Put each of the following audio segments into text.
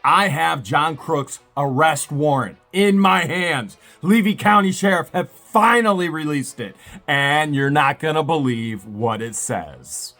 I have John CROOK's arrest warrant in my hands. Levy County Sheriff have finally released it, and you're not gonna believe what it says.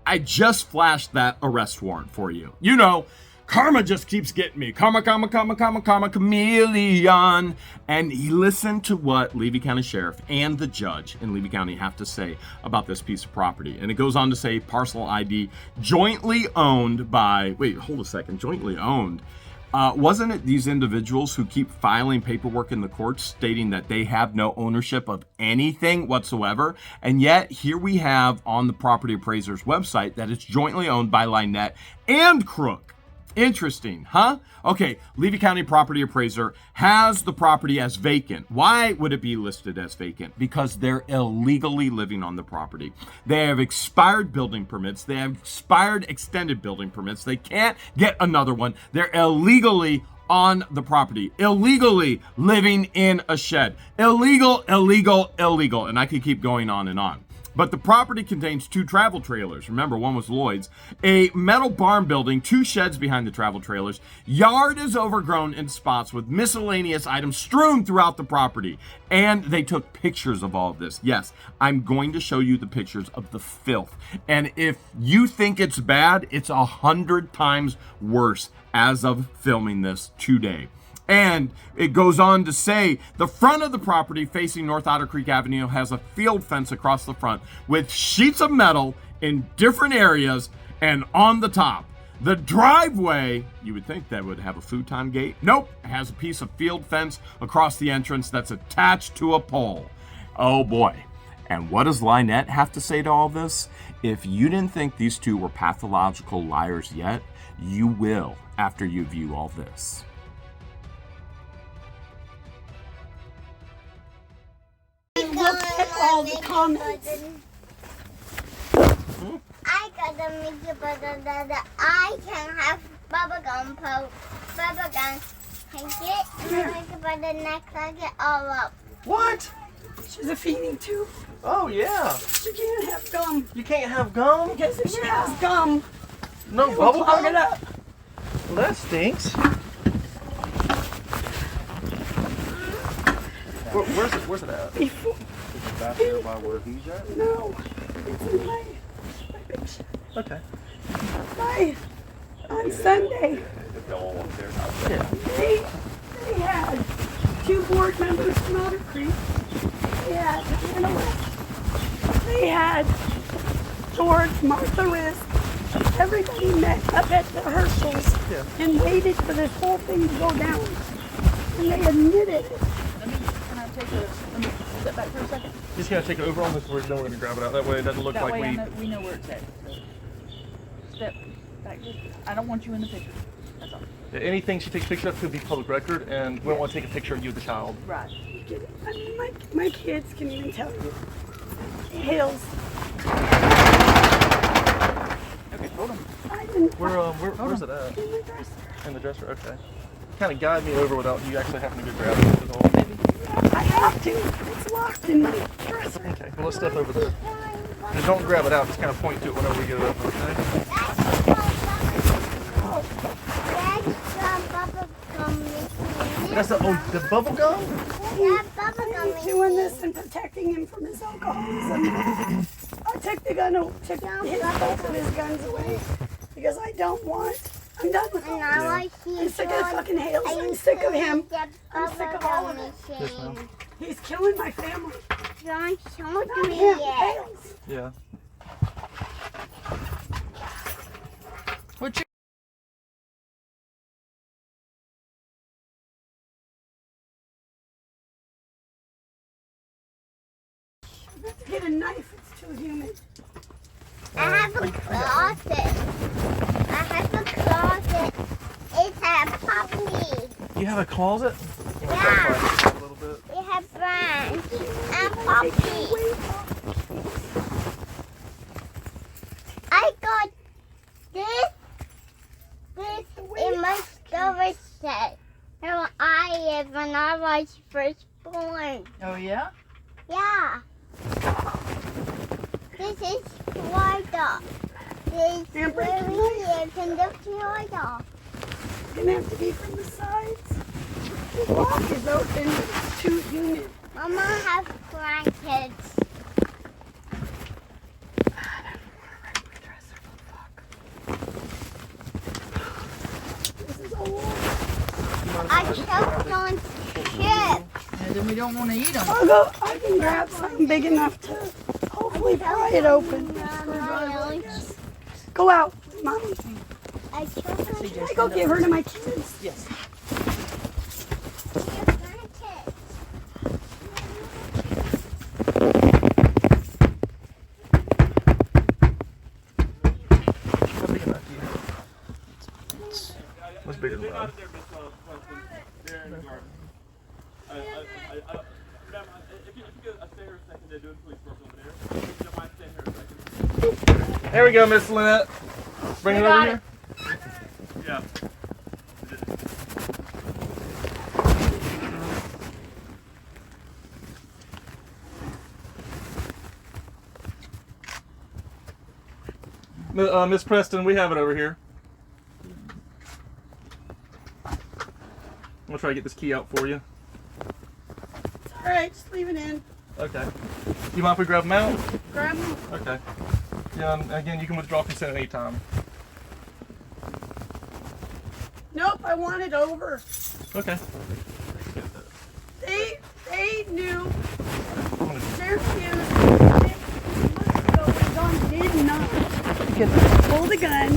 I just flashed that arrest warrant for you. You know, karma just keeps getting me. Karma, karma, karma, karma, karma, chameleon. And he listened to what Levy County Sheriff and the judge in Levy County have to say about this piece of property. And it goes on to say parcel ID jointly owned by, wait, hold a second, jointly owned. Wasn't it these individuals who keep filing paperwork in the courts stating that they have no ownership of anything whatsoever? And yet here we have on the property appraiser's website that it's jointly owned by LIEnette and CROOK. Interesting, huh? Okay, Levy County property appraiser has the property as vacant. Why would it be listed as vacant? Because they're illegally living on the property. They have expired building permits. They have expired extended building permits. They can't get another one. They're illegally on the property, illegally living in a shed. Illegal, illegal, illegal. And I could keep going on and on. But the property contains 2 travel trailers. Remember, one was Lloyd's. A metal barn building, 2 sheds behind the travel trailers. Yard is overgrown in spots with miscellaneous items strewn throughout the property. And they took pictures of all of this. Yes, I'm going to show you the pictures of the filth. And if you think it's bad, it's 100 times worse as of filming this today. And it goes on to say the front of the property facing North Otter Creek Avenue has a field fence across the front with sheets of metal in different areas and on the top. The driveway, you would think that would have a futon gate. Nope, it has a piece of field fence across the entrance that's attached to a pole. Oh boy. And what does LIEnette have to say to all this? If you didn't think these two were pathological liars yet, you will after you view all this. Look at all the comments. I gotta make it better that I can have bubblegum take it and then make it by the next I get all up. What? She's a feeding tube. Oh yeah. She can't have gum. You can't have gum? Because if she has gum, No it will bubble clog gum? it up. Well, that stinks. Where's it at? Before, Is it back there by where he's at? no, it's in my big shed. Okay. On Sunday, Yeah. they had 2 board members from Otter Creek. They had Anna West. They had George, Martha Risk. Everybody met up at the Herschel's and waited for this whole thing to go down. And they admitted it. Let me step back for a second. Just gonna take it over on this where we're gonna grab it out. That way it doesn't look That like way we know where it's at. So step back. I don't want you in the picture. That's all. anything she takes pictures of could be public record, and we don't want to take a picture of you, the child. Right. I mean, my kids can even tell you. Hills. Okay, hold on. I didn't. Where's it at? In the dresser. In the dresser, okay. Kind of guide me over without you actually having to go grab it. Is all. I have to. It's locked in my dresser. Okay, well let's step over there. Just don't grab it out, just kind of point to it whenever we get it up, okay? That's the bubble gum? Yeah, bubblegum. I'm doing this and protecting him from his alcoholism. I took both of his guns away because I don't want. I'm done with him. I'm sick of the fucking Hales. I'm sick of him. I'm sick of all of it. Yes, ma'am. He's killing my family. Don't show Not to me him, yet. Hales. Yeah. What you? Get a knife. It's too humid. I have a closet. It's a puppy. You have a closet? Yeah. A little bit. We have friends and puppy. I got this in my storage set. Where I live when I was first born. Oh yeah. Yeah. This is Florida. This is Amber, where can we live in the Florida. It's gonna have to be from the sides. The lock is open, but it's too humid. Mama has blankets. This is old. I choked on chips. And then we don't want to eat them. I can grab something big enough to hopefully pry it open. Go out, Mommy. I choked on Can I go give her to my kids? Yes. How big enough do you have? What's bigger than mine? There we go, Miss LIEnette. Bring it over here. Yeah. Miss Preston, we have it over here. I'm gonna try to get this key out for you. It's all right, just leave it in. Okay. You mind if we grab them out? Grab them. Okay. Yeah, and again, you can withdraw consent at any time. Nope, I want it over. Okay. They knew. I'm gonna Sheriff used 6 months ago when John did not pull the gun.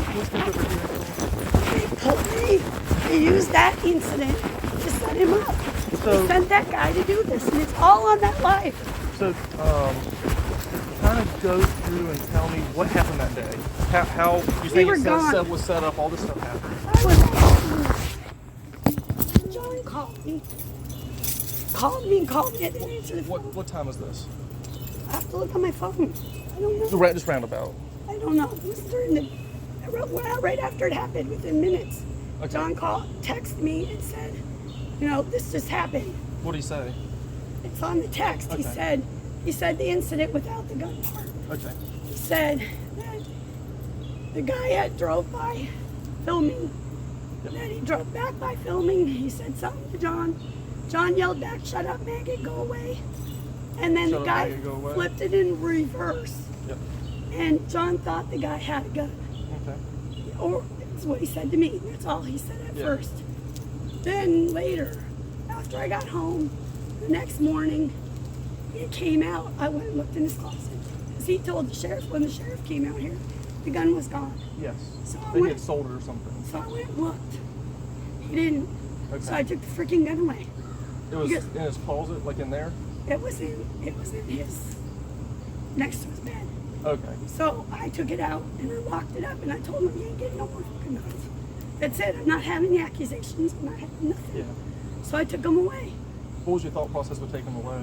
They used that incident to set him up. So- They sent that guy to do this, and it's all on that live. So, kind of go through and tell me what happened that day. How you think were it gone. was set up, all this stuff happened. I was John called me. I didn't answer the phone. What time was this? I have to look on my phone. I don't know. Just roundabout. I don't know. It was during the right after it happened, within minutes. Okay. John texted me and said, you know, this just happened. What did he say? It's on the text. Okay. He said the incident without the gun part. Okay. He said that the guy had drove by filming. Yep. Then he drove back by filming. He said something to John. John yelled back, "Shut up, maggot, go away." And then Shut the up, guy maggot, go away. flipped it in reverse. Yep. And John thought the guy had a gun. Okay. Or that's what he said to me. That's all he said at Yeah. first. Then later, after I got home, the next morning, it came out. I went and looked in his closet. Because he told the sheriff when the sheriff came out here, the gun was gone. Yes. So I They went, had sold it or something. so I went and looked. He didn't. Okay. So I took the freaking gun away. It was because- in his closet, like in there? It was in his, next to his bed. Okay. So I took it out and I locked it up and I told him, you ain't getting no more fucking guns. That's it. I'm not having the accusations. I'm not having nothing. Yeah. So I took them away. What was your thought process with taking him away?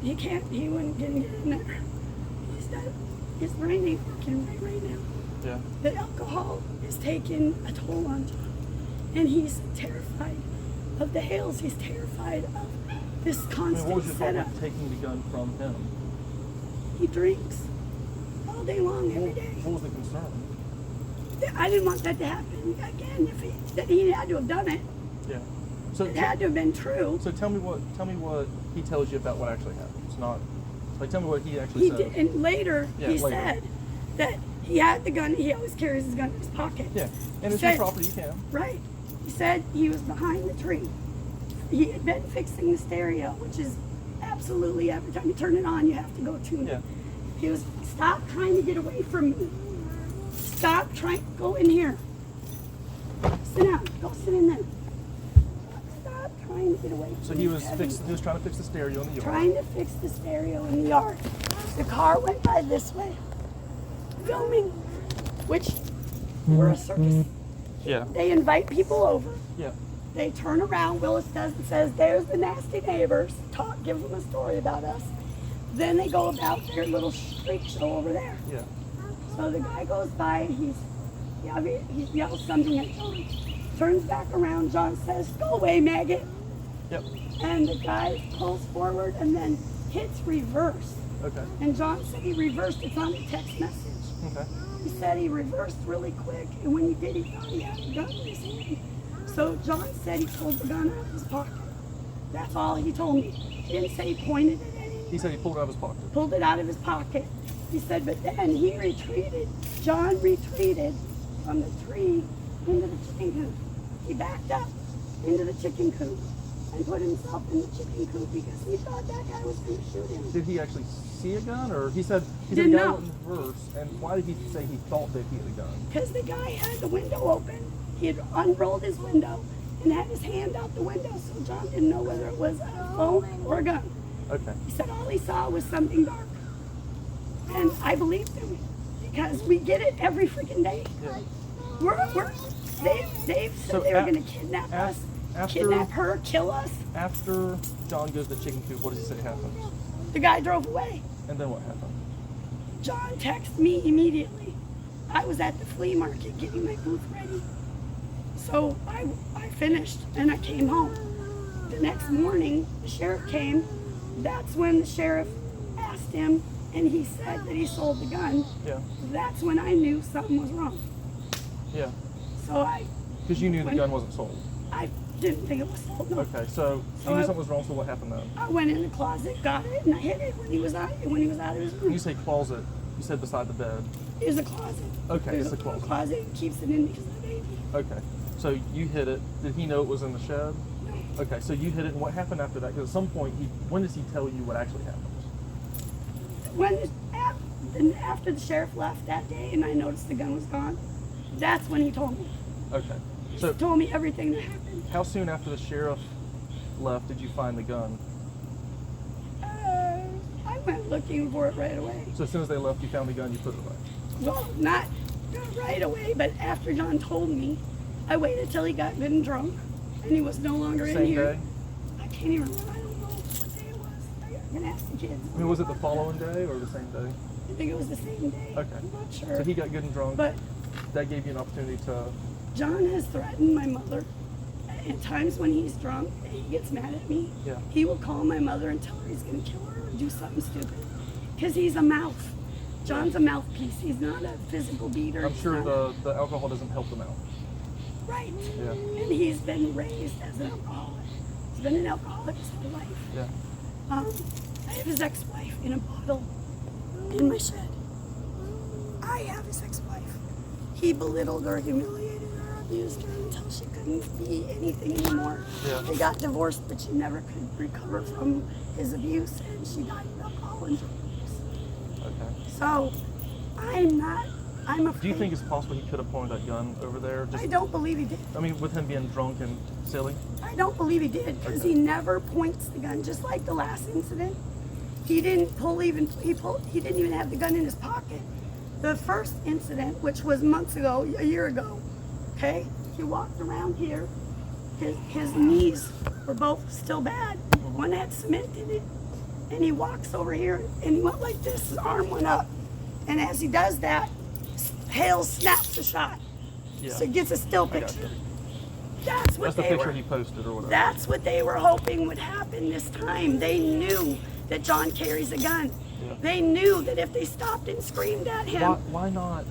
He wouldn't get in there. His brain ain't working right now. Yeah. The alcohol is taking a toll on John. And he's terrified of the hails. He's terrified of this I mean, constant what was your thought setup. with taking the gun from him? He drinks all day long, every day. What was the concern? I didn't want that to happen again. That he had to have done it. Yeah. So It had to have been true. So tell me what he tells you about what actually happened. It's not like tell me what he actually He said. did, and later Yeah, he later. said that he had the gun. He always carries his gun in his pocket. Yeah, and it's Said- your property. You can. Right. He said he was behind the tree. He had been fixing the stereo, which is absolutely every time you turn it on, you have to go tune Yeah. it. He was, stop trying to get away from me. Stop trying, go in here. Sit down, go sit in there. Stop trying to get away from me. So he was trying to fix the stereo in the yard. Trying to fix the stereo in the yard. The car went by this way, filming, which we're a circus. Yeah. They invite people over. Yeah. They turn around, Willis does and says, there's the nasty neighbors, give them a story about us. Then they go about their little freak show over there. Yeah. So the guy goes by and he yells something at John. Turns back around, John says, go away, maggot. Yep. And the guy pulls forward and then hits reverse. Okay. And John said he reversed. It's on the text message. Okay. He said he reversed really quick, and when he did, he thought he had a gun in his hand. So John said he pulled the gun out of his pocket. That's all he told me. He didn't say he pointed it at anyone. He said he pulled it out of his pocket. Pulled it out of his pocket. He said, but then he retreated. John retreated from the tree into the chicken coop. He backed up into the chicken coop and put himself in the chicken coop because he thought that guy was going to shoot him. Did he actually see a gun, or he said the Didn't guy know. went in reverse? And why did he say he thought that he had a gun? Because the guy had the window open. He had unrolled his window and had his hand out the window, so John didn't know whether it was a phone or a gun. Okay. He said all he saw was something dark. And I believed him because we get it every freaking day. Yeah. They've said So they were af- going to kidnap us, after- kidnap her, kill us. After John goes to the chicken coop, what does he say happened? The guy drove away. And then what happened? John texted me immediately. I was at the flea market getting my booth ready. So I finished and I came home. The next morning, the sheriff came. That's when the sheriff asked him, and he said that he sold the gun. Yeah. That's when I knew something was wrong. Yeah. So Because you knew the When- gun wasn't sold. I didn't think it was sold. No. Okay, so So you knew I- something was wrong, so what happened then? I went in the closet, got it, and I hid it when he was out of his When room. you say closet, you said beside the bed. It was a closet. Okay, There's it's a closet. closet. It keeps it in because of the baby. Okay, so you hid it. Did he know it was in the shed? Okay, so you hid it, and what happened after that? Because at some point, when does he tell you what actually happened? After the sheriff left that day and I noticed the gun was gone, that's when he told me. Okay, He so told me everything that happened. how soon after the sheriff left did you find the gun? I went looking for it right away. So as soon as they left, you found the gun, you put it away. Well, not right away, but after John told me, I waited till he got good and drunk, and he was no longer in Same here. day? I can't even remember. I don't know what day it was. I'm gonna ask the kids. I mean, was it the following day or the same day? I think it was the same day. Okay. I'm not sure. So he got good and drunk. But That gave you an opportunity to. John has threatened my mother. At times when he's drunk and he gets mad at me, Yeah. he will call my mother and tell her he's going to kill her or do something stupid. Because he's a mouth. John's a mouthpiece. He's not a physical beater. I'm He's sure not- the alcohol doesn't help them out. Right. Yeah. And he's been raised as an alcoholic. He's been an alcoholic his whole life. Yeah. I have his ex-wife in a bottle in my shed. I have his ex-wife. He belittled her, humiliated her, abused her until she couldn't be anything anymore. Yeah. They got divorced, but she never could recover from his abuse, and she died of alcohol and drug abuse. Okay. So, I'm afraid. Do you think it's possible he could have pointed that gun over there? I don't believe he did. I mean, with him being drunk and silly. I don't believe he did, because Okay. he never points the gun, just like the last incident. He didn't he didn't even have the gun in his pocket. The first incident, which was months ago, a year ago, okay, he walked around here, his knees were both still bad. One had cement in it, and he walks over here, and he went like this, his arm went up, and as he does that, Hale snaps the shot. Yeah. So he gets a still I got picture. you. That's what That's the they picture were. he posted or whatever. That's what they were hoping would happen this time. They knew that John carries a gun. Yeah. They knew that if they stopped and screamed at him, Why not?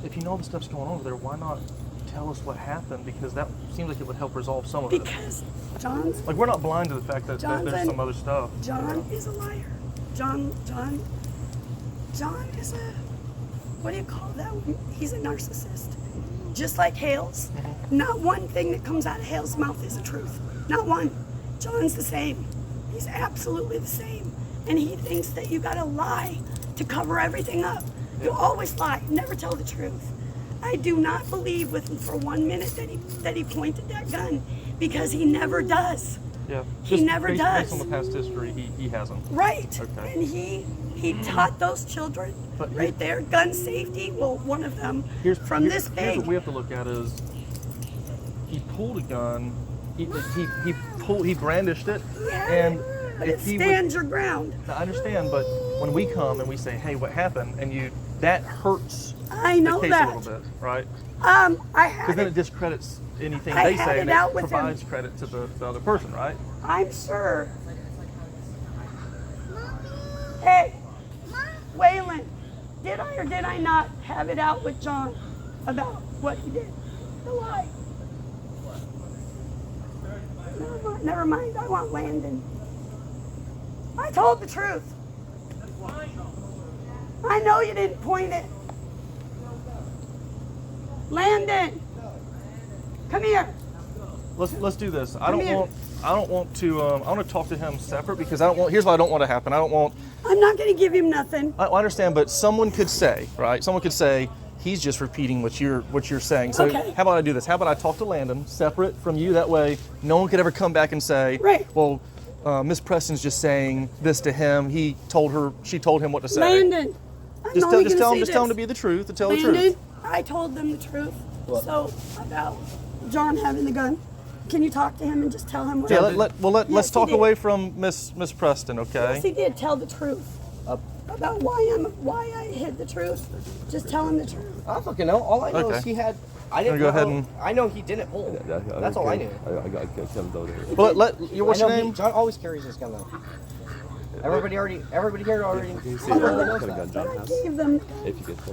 If you know all the stuff's going on over there, why not tell us what happened? Because that seems like it would help resolve some of it. because John's Like, we're not blind to the fact that John's there's some other stuff. John is a liar. John is a, what do you call that? He's a narcissist. Just like Hale's. Not one thing that comes out of Hale's mouth is the truth. Not one. John's the same. He's absolutely the same. And he thinks that you gotta lie to cover everything up. You always lie, never tell the truth. I do not believe for 1 minute that he pointed that gun, because he never does. Yeah. He never based, does. Based on the past history, he hasn't. Right. Okay. And he taught those children But here- right there, gun safety. Well, one of them from this Here's big. what we have to look at is he pulled a gun. He brandished it, Yeah, and but it if he stands your ground. I understand, but when we come and we say, "Hey, what happened?" and that hurts I know the case that. a little bit, right? I Because had then it. it discredits anything I they had say, it and out it with him. provides credit to the other person, right? I'm sure. Did I or did I not have it out with John about what he did? The lie. Never mind. I want Landon. I told the truth. I know you didn't point it. Landon, come here. Let's do this. I Come don't here. want to. I want to talk to him separate because I don't want. Here's what I don't want to happen. I don't want. I'm not going to give him nothing. I understand, but someone could say, right? Someone could say he's just repeating what you're saying. So Okay. how about I do this? How about I talk to Landon separate from you? That way, no one could ever come back and say, Right. well, Miss Preston's just saying this to him. She told him what to say. Landon, I'm Just only tell gonna him say to this. be the truth. To tell the Landon, truth. I told them the truth. So about John having the gun. Can you talk to him and just tell him what Yeah. happened? Let's Yes, he talk did. away from Miss Preston, okay? Yes, he did. Tell the truth about why I hid the truth. Just tell him the truth. I don't fucking know. All I know Okay. is he had. I didn't Go ahead know. and- I know he didn't pull. That's all I knew. Well, what's I your know name? John always carries his gun though. Everybody here already knows that. But I gave them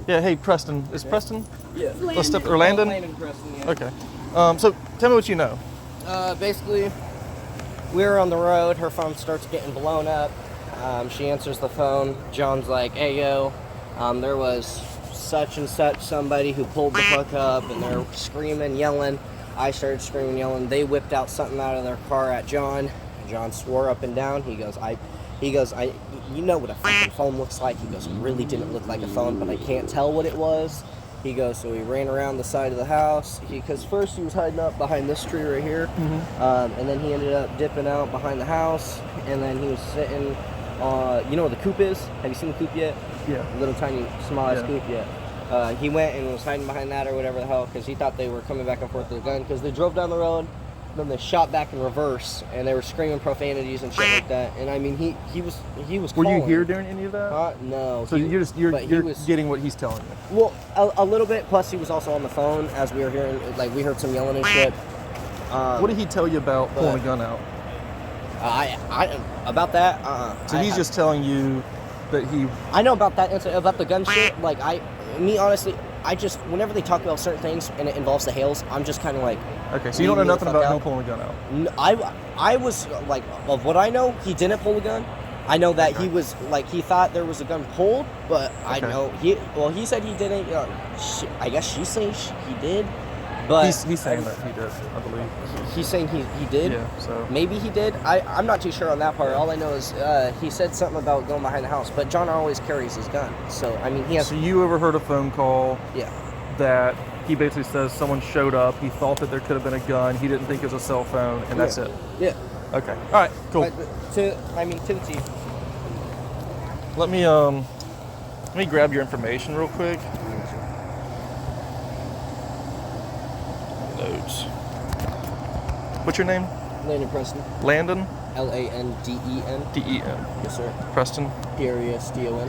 Yeah. Hey, Preston. Is Preston? Yeah. Let's step or Landon. Landon Preston, yeah. Okay. So tell me what you know. Basically, we were on the road. Her phone starts getting blown up. She answers the phone. John's like, "Hey yo, there was such and such somebody who pulled the fuck up," and they're screaming, yelling. I started screaming, yelling. They whipped out something out of their car at John. John swore up and down. He goes, you know what a fucking phone looks like. He goes, it really didn't look like a phone, but I can't tell what it was. He goes, so he ran around the side of the house. Because first he was hiding up behind this tree right here, and then he ended up dipping out behind the house, and then he was sitting. You know what the coop is? Have you seen the coop yet? Yeah. Little tiny, small ass Yeah. coop yet. He went and was hiding behind that or whatever the hell, because he thought they were coming back and forth with the gun. Because they drove down the road, then they shot back in reverse, and they were screaming profanities and shit like that. And I mean, he was. Were you calling. here during any of that? No. So you're but he was- getting what he's telling you. Well, a little bit. Plus, he was also on the phone as we were hearing. Like we heard some yelling and shit. What did he tell you about pulling a gun out? I about that. So he's just telling you that he. I know about that incident, about the gun shit. Like honestly, I just whenever they talk about certain things and it involves the Hales, I'm just kind of like. Okay, so you don't know nothing about him pulling a gun out. I was like, of what I know, he didn't pull a gun. I know that he was like he thought there was a gun pulled, but I Okay. know he said he didn't. I guess she's saying he did, but He's saying that he did, I believe. he's saying he did. Yeah. So. Maybe he did. I'm not too sure on that part. All I know is he said something about going behind the house, but John always carries his gun. So I mean he has. So you overheard a phone call Yeah. that he basically says someone showed up. He thought that there could have been a gun. He didn't think it was a cell phone, and that's it. Yeah. Okay. All right. Cool. But to the T. Let me grab your information real quick. Notes. What's your name? Landon Preston. Landon. Landen. D-E-N. Yes, sir. Preston. P-R-E-S-T-O-N.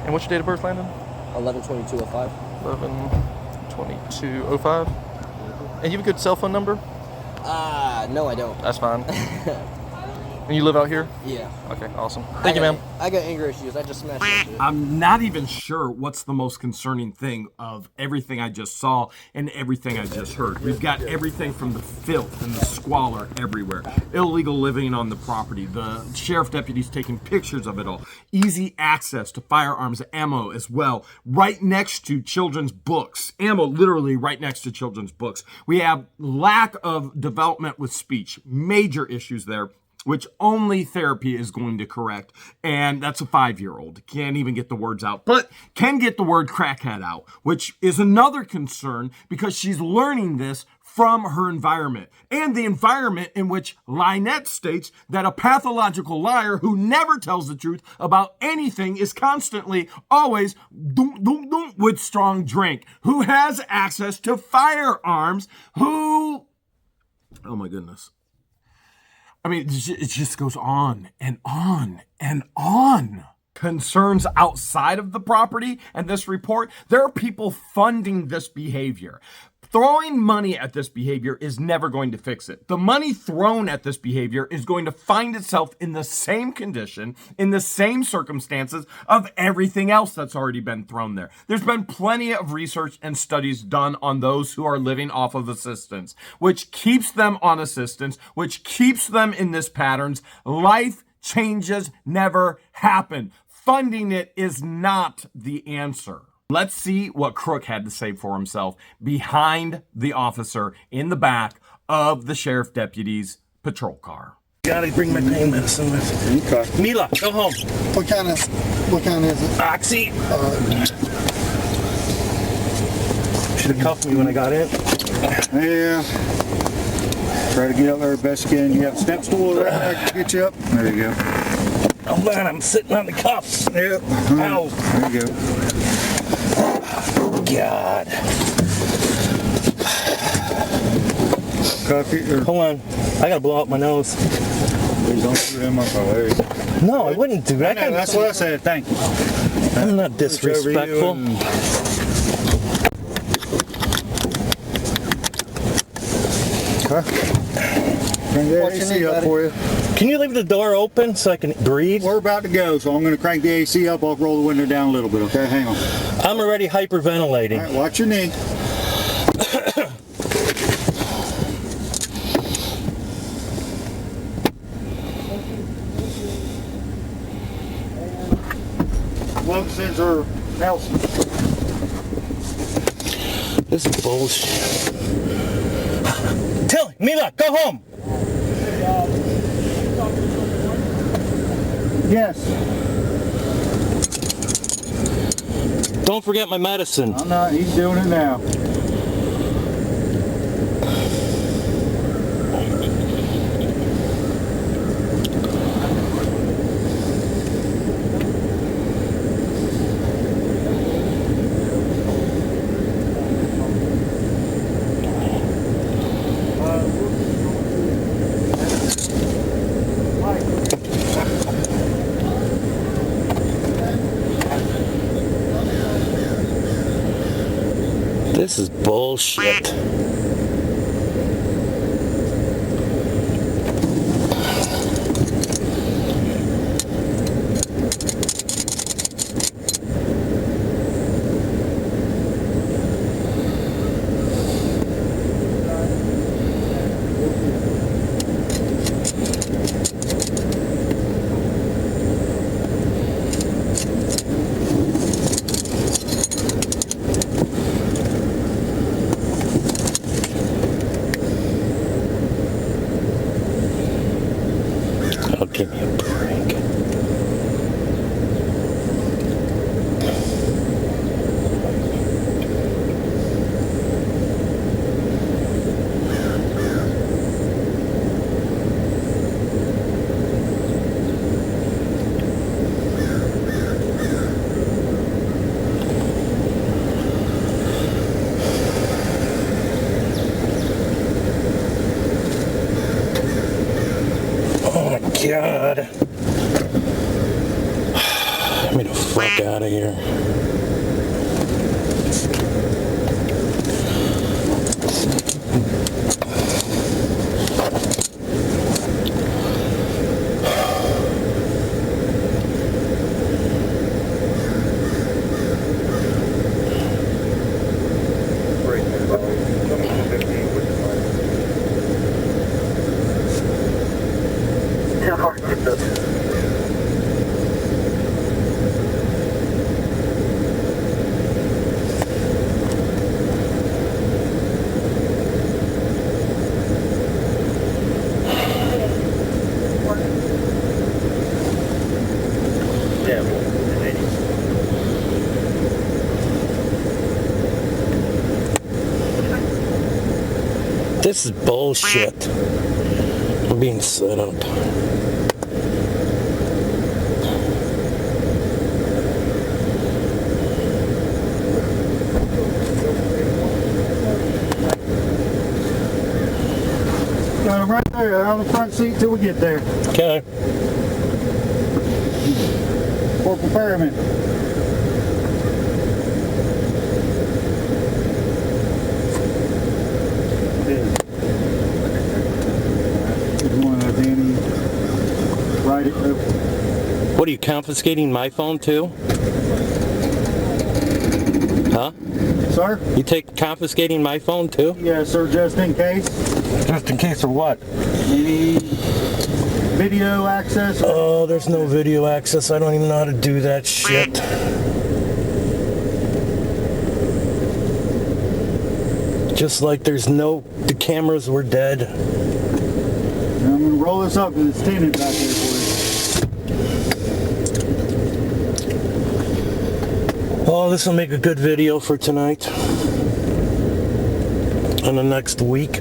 And what's your date of birth, Landon? 11/22/05. 11/22/05. And you have a good cell phone number? No, I don't. That's fine. And you live out here? Yeah. Okay, awesome. Thank you, ma'am. I got anger issues. I just smashed that shit. I'm not even sure what's the most concerning thing of everything I just saw and everything I just heard. We've got everything from the filth and the squalor everywhere. Illegal living on the property. The sheriff deputies taking pictures of it all. Easy access to firearms, ammo as well. Right next to children's books. Ammo literally right next to children's books. We have lack of development with speech. Major issues there, which only therapy is going to correct. And that's a 5-year-old. Can't even get the words out, but can get the word crackhead out, which is another concern because she's learning this from her environment and the environment in which LIEnette states that a pathological liar who never tells the truth about anything is constantly always with strong drink, who has access to firearms, who, oh my goodness. I mean, it just goes on and on and on. Concerns outside of the property and this report, there are people funding this behavior. Throwing money at this behavior is never going to fix it. The money thrown at this behavior is going to find itself in the same condition, in the same circumstances of everything else that's already been thrown there. There's been plenty of research and studies done on those who are living off of assistance, which keeps them on assistance, which keeps them in this patterns. Life changes never happen. Funding it is not the answer. Let's see what CROOK had to say for himself behind the officer in the back of the Sheriff Deputies patrol car. Gotta bring my pain medicine with me. Okay. Mila, go home. What kind is it? Oxy. Should have cuffed me when I got in. Yeah. Try to get up there best you can. You have a step stool right there to get you up. There you go. Oh man, I'm sitting on the cuffs. Yep. Ow. There you go. God. Coffee or Hold on. I gotta blow out my nose. please don't screw him up over there. No, I wouldn't do that. No, that's what I said. Thank you. I'm not disrespectful. Bring the AC up for you. Can you leave the door open so I can breathe? We're about to go, so I'm going to crank the AC up. I'll roll the window down a little bit, okay? Hang on. I'm already hyperventilating. All right, watch your knee. Wilson's or Nelson? This is bullshit. Tilly, Mila, go home. Yes. Don't forget my medicine. I'm not. He's doing it now. This is bullshit. Oh, give me a break. God. Get me the fuck out of here. This is bullshit. I'm being set up. Got him right there on the front seat till we get there. Okay. Corporal Perriman. What are you confiscating my phone too? Huh? Sir? You confiscating my phone too? Yes, sir, just in case. Just in case of what? Any video access? Oh, there's no video access. I don't even know how to do that shit. Just like the cameras were dead. I'm going to roll this up because it's tinted back there for you. Oh, this will make a good video for tonight. And the next week.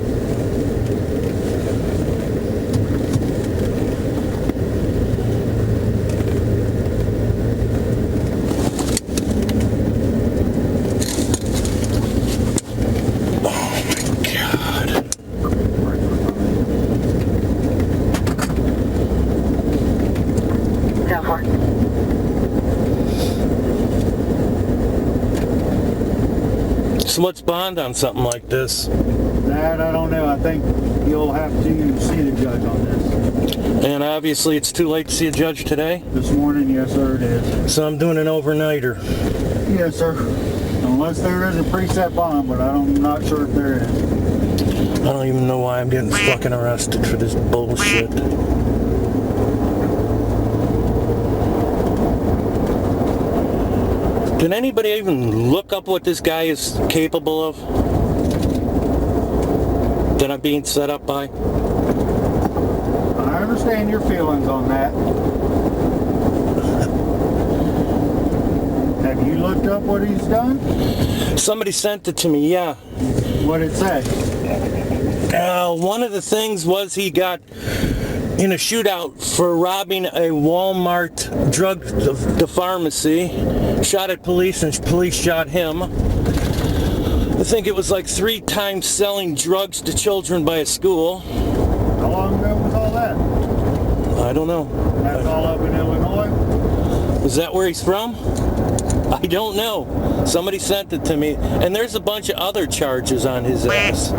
So what's bond on something like this? That I don't know. I think you'll have to see the judge on this. And obviously it's too late to see a judge today? This morning, yes sir, it is. So I'm doing an overnighter. Yes sir. Unless there is a preset bond, but I'm not sure if there is. I don't even know why I'm getting fucking arrested for this bullshit. Did anybody even look up what this guy is capable of? That I'm being set up by? I understand your feelings on that. Have you looked up what he's done? Somebody sent it to me, yeah. What did it say? One of the things was he got in a shootout for robbing a Walmart the pharmacy, shot at police and police shot him. I think it was like 3 times selling drugs to children by a school. How long ago was all that? I don't know. That's all up in Illinois? Is that where he's from? I don't know. Somebody sent it to me. And there's a bunch of other charges on his ass.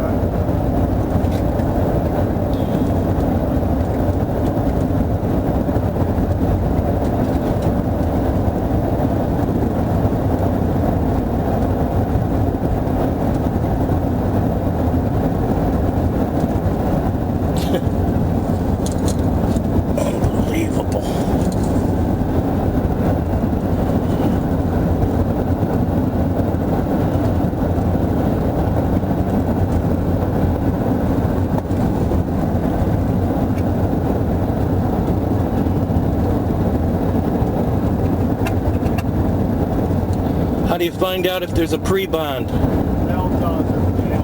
How do you find out if there's a pre-bond? They'll tell us in jail.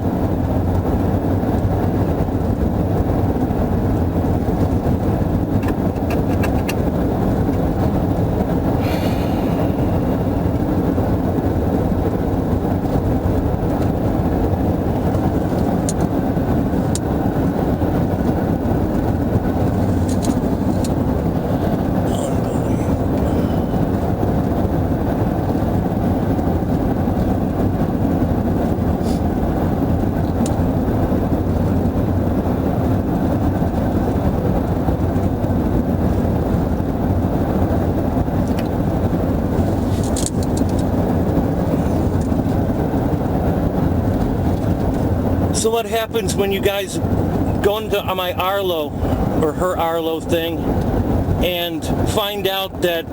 So what happens when you guys go into my Arlo or her Arlo thing and find out that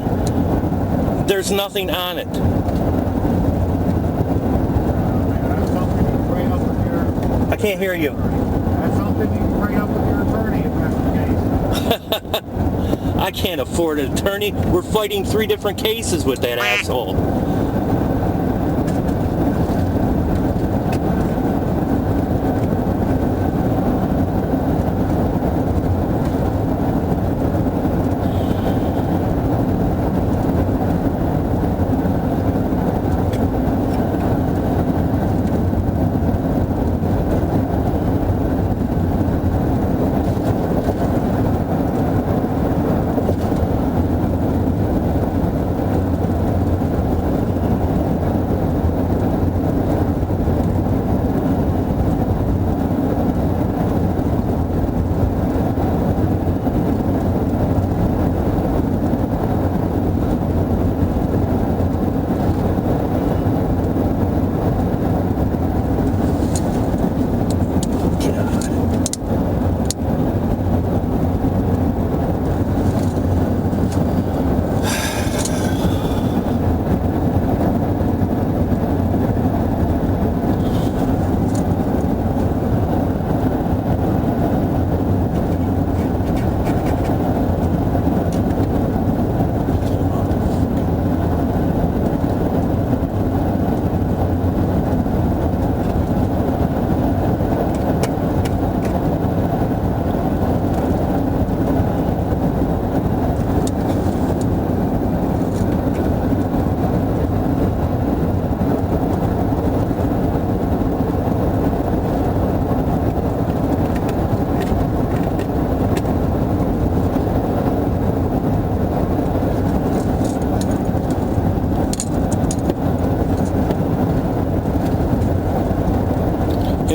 there's nothing on it? That's something you can bring up with your... I can't hear you. That's something you can bring up with your attorney if that's the case. I can't afford an attorney. We're fighting 3 different cases with that asshole.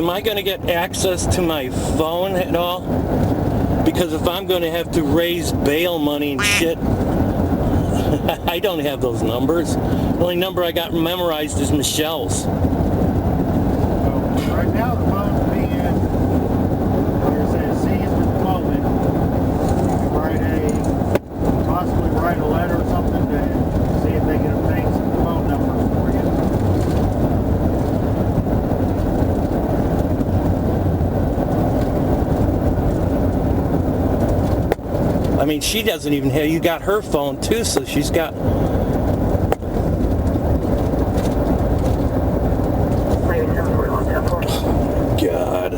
am I going to get access to my phone at all? Because if I'm going to have to raise bail money and shit, I don't have those numbers. The only number I got memorized is Michelle's. Well, right now the phone's being, like I said, seized at the moment. You can possibly write a letter or something to see if they can obtain some phone numbers for you. I mean, she doesn't even have, you got her phone too, so she's got... God.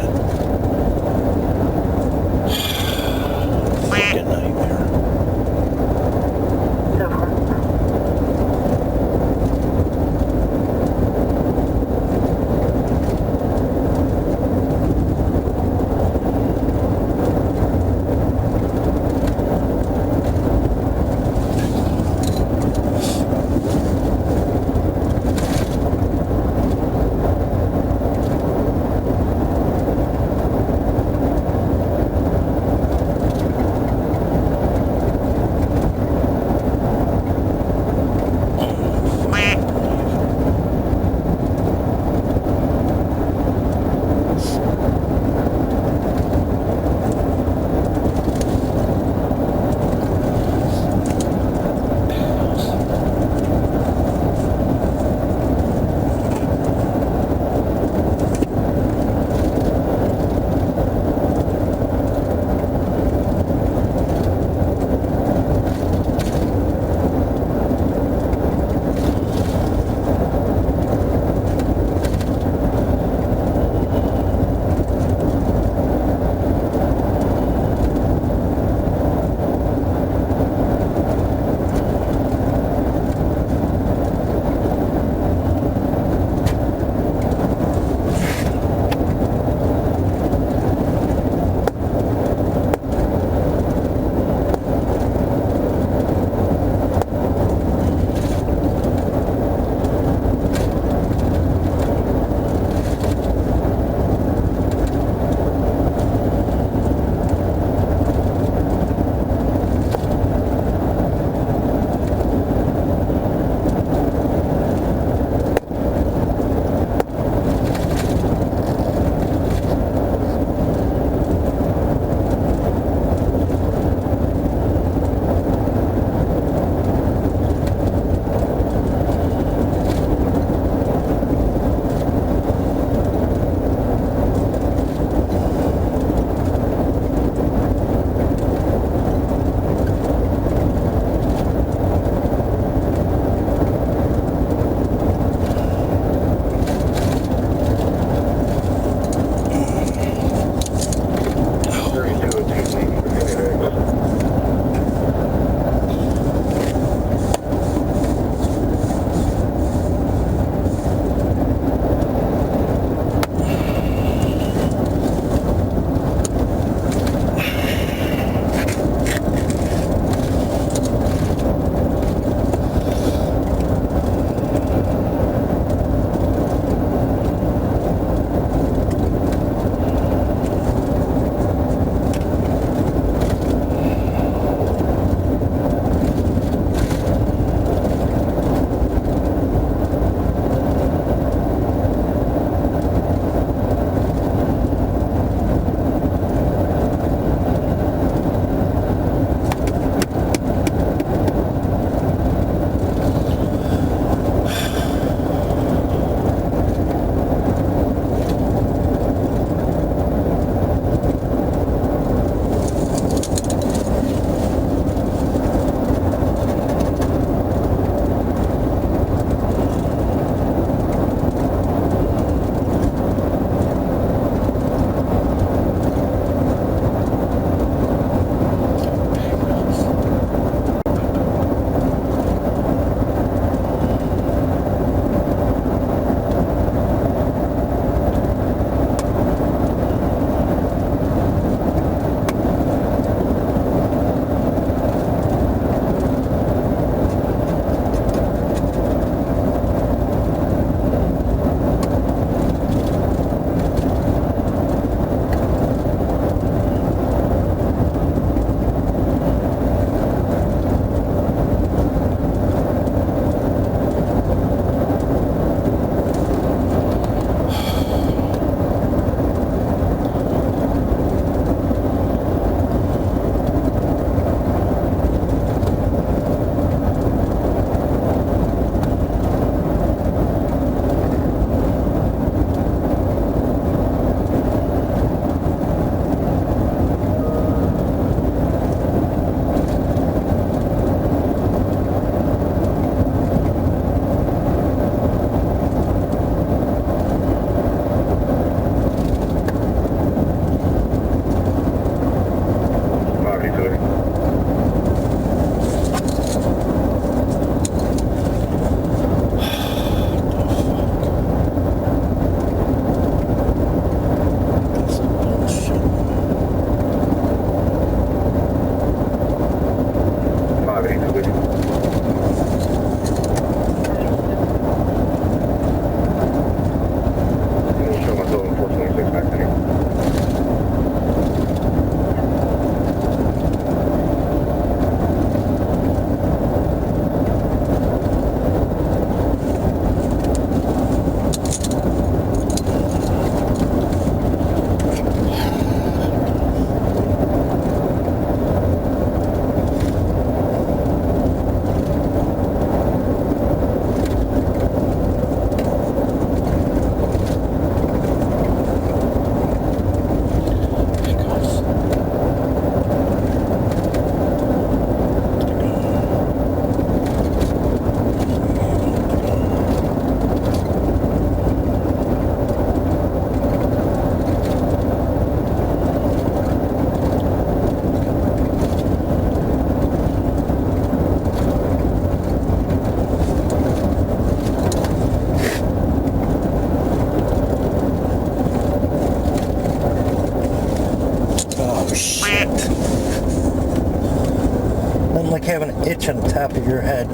Fucking nightmare. of your head.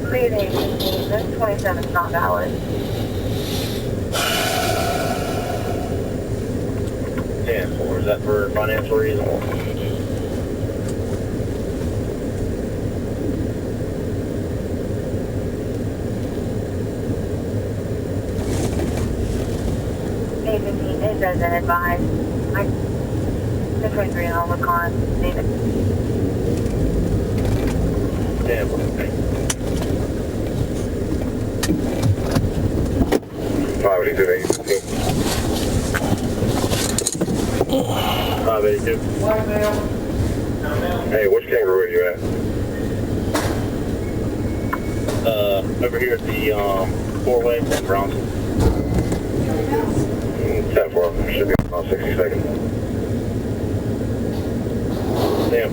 Clear day 15, this 27 is not valid. Damn, or is that for financial reasons? Day 15 is resident advised. 23 and I'll look on David. Damn, okay. 582. 582. Hey, which kangaroo are you at? Over here at the four-way in Bronson. 10-4, should be about 60 seconds. Damn.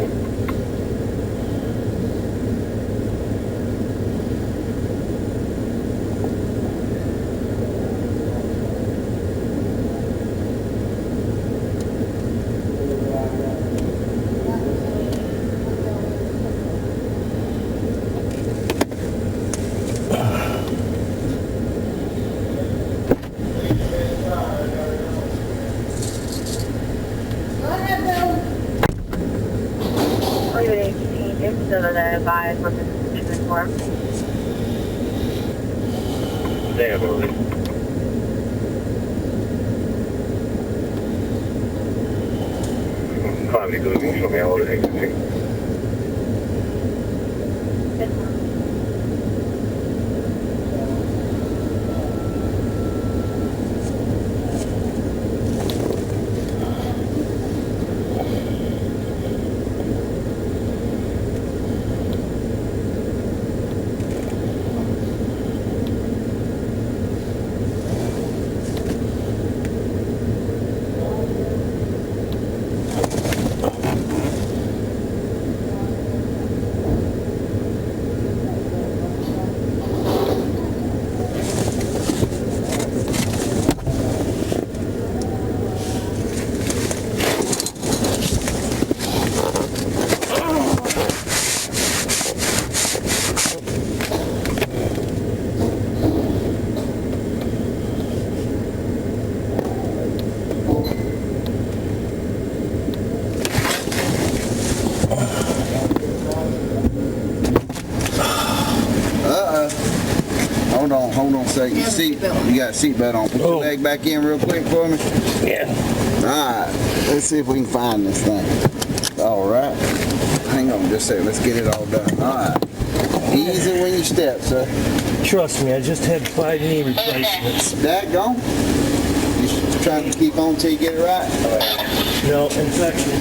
further advise what this is for. Damn, really. Finally, good. You show me all the things. Hold on a second. You got a seatbelt on. Put your leg back in real quick for me. Yeah. Alright. Let's see if we can find this thing. Alright. Hang on just a second. Let's get it all done. Alright. Easy when you step, sir. Trust me, I just had 5 knee replacements. That gone? You trying to keep on till you get it right? No, infection.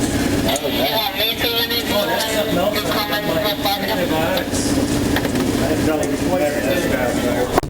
Oh, No, antibiotics.